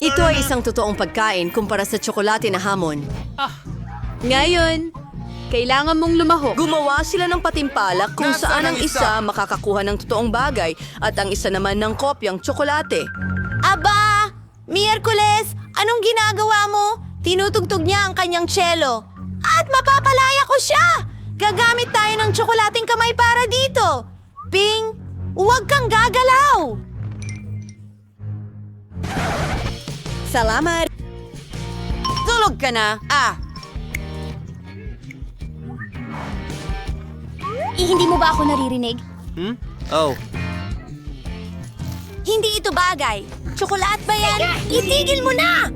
Ito ay isang totoong pagkain kumpara sa tsokolate na hamon. Ngayon, kailangan mong lumahok. Gumawa sila ng patimpalak kung saan ang isa makakakuha ng totoong bagay at ang isa naman ng kopyang tsokolate. Aba! Miyerkules, anong ginagawa mo? Tinutugtog niya ang kanyang cello. At mapapalaya ko siya! Gagamit tayo ng tsokolating kamay para dito. Ping, huwag kang gagalaw! Salamat! Tulog ka na. Hindi mo ba ako naririnig? Oh, Hindi ito bagay. Tsokolat ba yan? Itigil mo na!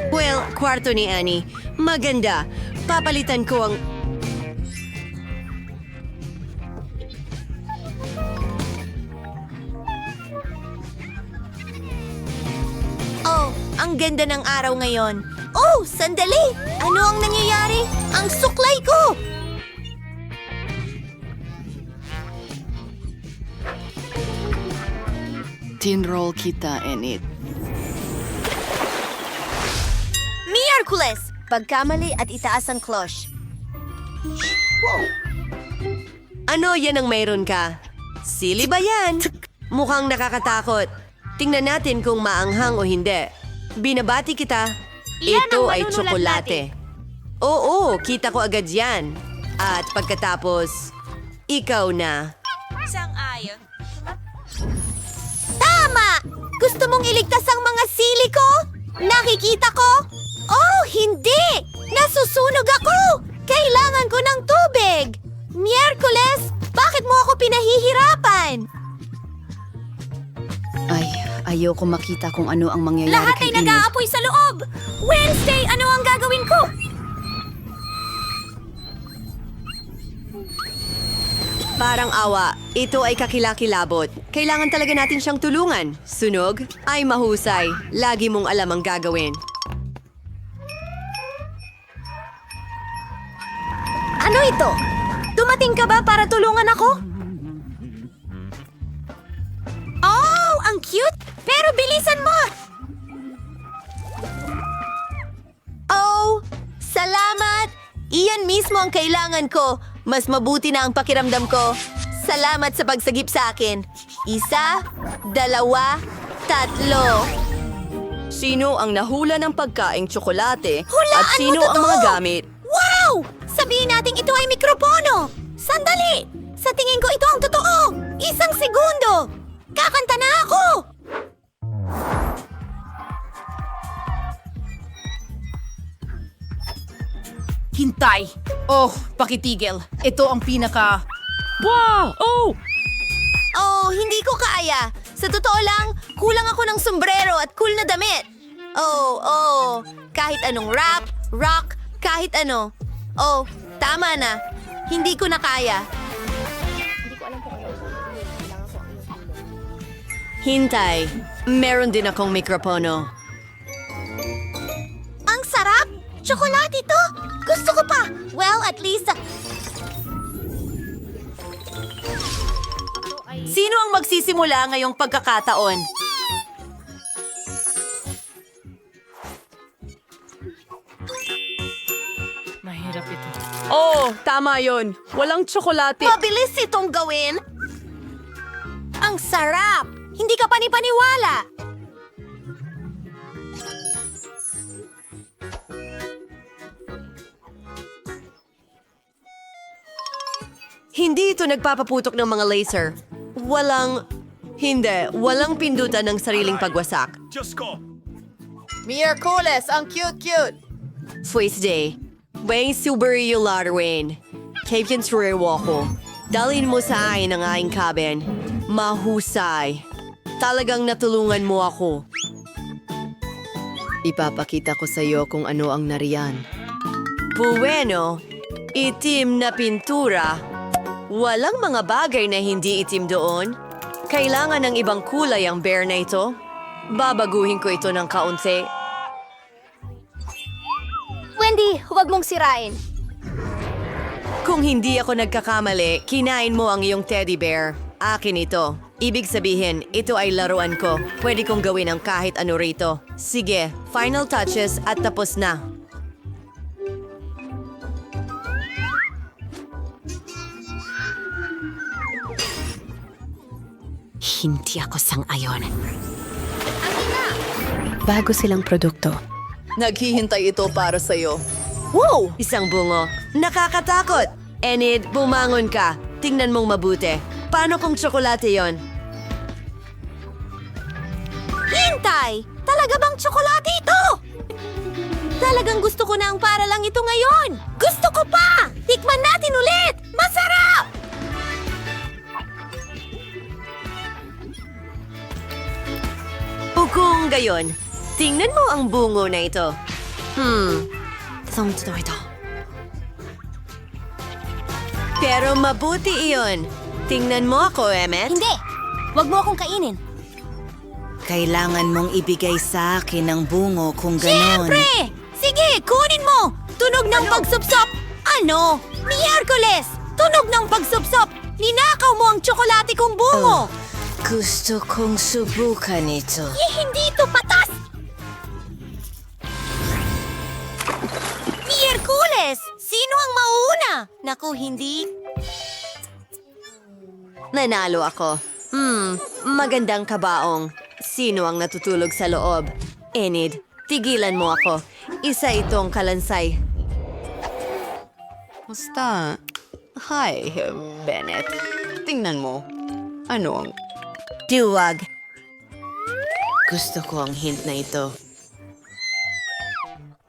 Well, kwarto ni Annie. Maganda. Papalitan ko ang... Oh, ang ganda ng araw ngayon. Oh, sandali! Ano ang nangyayari? Ang suklay ko! Tinroll kita, Enid. Miyerkules! Pagkamali at itaas ang cloche. Ano yan ang mayroon ka? Sili ba yan? Mukhang nakakatakot. Tingnan natin kung maanghang o hindi. Binabati kita. Iyan Ito ang ay manunulat tsokolate. Oo, kita ko agad yan. At pagkatapos, ikaw na. Tama! Gusto mong iligtas ang mga sili ko? Nakikita ko? Oh, hindi! Nasusunog ako! Kailangan ko ng tubig! Miyerkules, bakit mo ako pinahihirapan? Ay, ayoko makita kung ano ang mangyayari Lahat kay ay Enid. nag-aapoy sa loob! Wednesday, ano ang gagawin ko? Parang awa, ito ay kakilakilabot. Kailangan talaga natin siyang tulungan. Sunog? Ay mahusay. Lagi mong alam ang gagawin. Ano ito? Dumating ka ba para tulungan ako? Oh, ang cute! Pero bilisan mo! Oh, salamat! Iyan mismo ang kailangan ko. Mas mabuti na ang pakiramdam ko. Salamat sa pagsagip sa akin. 1, 2, 3. Sino ang nahula ng pagkaing tsokolate Hulaan at sino mo ang totoo! mga gamit? Wow! Sabihin natin ito ay mikropono! Sandali! Sa tingin ko ito ang totoo! 1 segundo! Kakanta na ako! Hintay! Oh, pakitigil. Ito ang pinaka... Wow! Oh! Oh, hindi ko kaya. Sa totoo lang, kulang ako ng sombrero at cool na damit. Oh. Kahit anong rap, rock, kahit ano. Oh, tama na. Hindi ko na kaya. Hintay, meron din akong mikropono. Ang sarap! Tsokolate ito! Gusto ko pa! Well, at least... Sino ang magsisimula ngayong pagkakataon? Mahirap ito. Oh, tama yon. Walang tsokolate. Mabilis itong gawin! Ang sarap! Hindi ka panipaniwala! Hindi ito nagpapaputok ng mga laser. Walang pindutan ng sariling pagwasak. Miyerkules, ang cute-cute! Day. Bang subari yung Larwin. Kaibigan surewo ko. Dalhin mo sa akin ang aking cabin. Mahusay. Talagang natulungan mo ako. Ipapakita ko sa iyo kung ano ang nariyan. Bueno, itim na pintura. Walang mga bagay na hindi itim doon. Kailangan ng ibang kulay ang bear na ito. Babaguhin ko ito ng kaunti. Wendy, huwag mong sirain. Kung hindi ako nagkakamali, kinain mo ang iyong teddy bear. Akin ito. Ibig sabihin, ito ay laruan ko. Pwede kong gawin ang kahit ano rito. Sige, final touches at tapos na. Hindi ako sang-ayon. Bago silang produkto. Naghihintay ito para sa'yo. Wow! Isang bungo. Nakakatakot! Enid, bumangon ka. Tingnan mong mabuti. Paano kung tsokolate yon? Hintay! Talaga bang tsokolate ito? Talagang gusto ko na ang para lang ito ngayon! Gusto ko pa! Tikman natin ulit! Masarap! O kung gayon, tingnan mo ang bungo na ito. Totoo ito. Pero mabuti iyon. Tingnan mo ako, Emmet. Hindi! Huwag mo akong kainin. Kailangan mong ibigay sa akin ang bungo kung ganon. Siyempre! Sige, kunin mo! Tunog ng pagsupsop! Ano? Miyerkules! Tunog ng pagsupsop! Ninakaw mo ang tsokolate kong bungo! Gusto kong subukan ito. Hindi ito patas! Miyerkules! Sino ang mauna? Naku, hindi. Nanalo ako. Magandang kabaong. Sino ang natutulog sa loob? Enid, tigilan mo ako. Isa itong kalansay. Basta. Hi, Bennett. Tingnan mo. Ano ang... Duwag. Gusto ko ang hint na ito.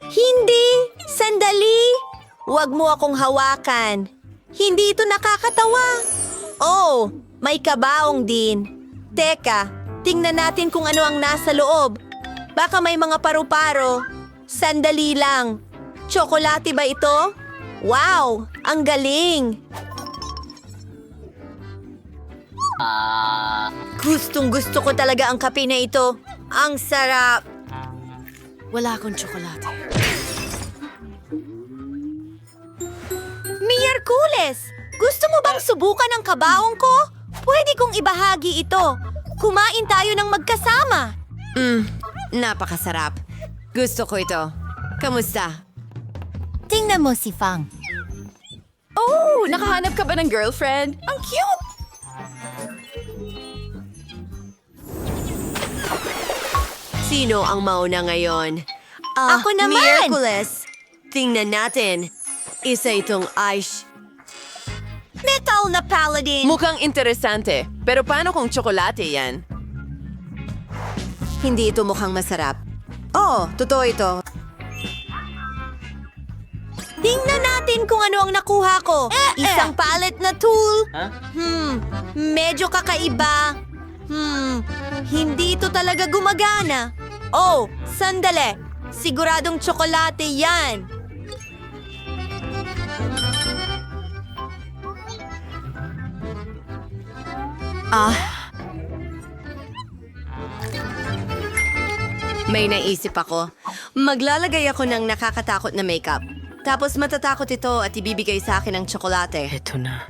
Hindi! Sandali! Huwag mo akong hawakan. Hindi ito nakakatawa. Oh, may kabaong din. Teka, tingnan natin kung ano ang nasa loob. Baka may mga paru-paro. Sandali lang. Tsokolate ba ito? Wow! Ang galing! Gustong gusto ko talaga ang kape na ito. Ang sarap! Wala akong tsokolate. Miyerkules! Gusto mo bang subukan ang kabaong ko? Pwede kong ibahagi ito. Kumain tayo ng magkasama. Napakasarap. Gusto ko ito. Kamusta? Tingnan mo si Fang. Oh, nakahanap ka ba ng girlfriend? Ang cute! Sino ang mauna ngayon? Ako naman! Miraculous! Tingnan natin. Isa itong ice. Metal na paladin! Mukhang interesante. Pero paano kung tsokolate yan? Hindi ito mukhang masarap. Oo, totoo ito. Tingnan natin kung ano ang nakuha ko. Isang palette na tool. Medyo kakaiba. Hindi ito talaga gumagana. Oh, sandali. Siguradong tsokolate yan. May naisip ako. Maglalagay ako ng nakakatakot na makeup. Tapos matatakot ito at ibibigay sa akin ang tsokolate. Ito na.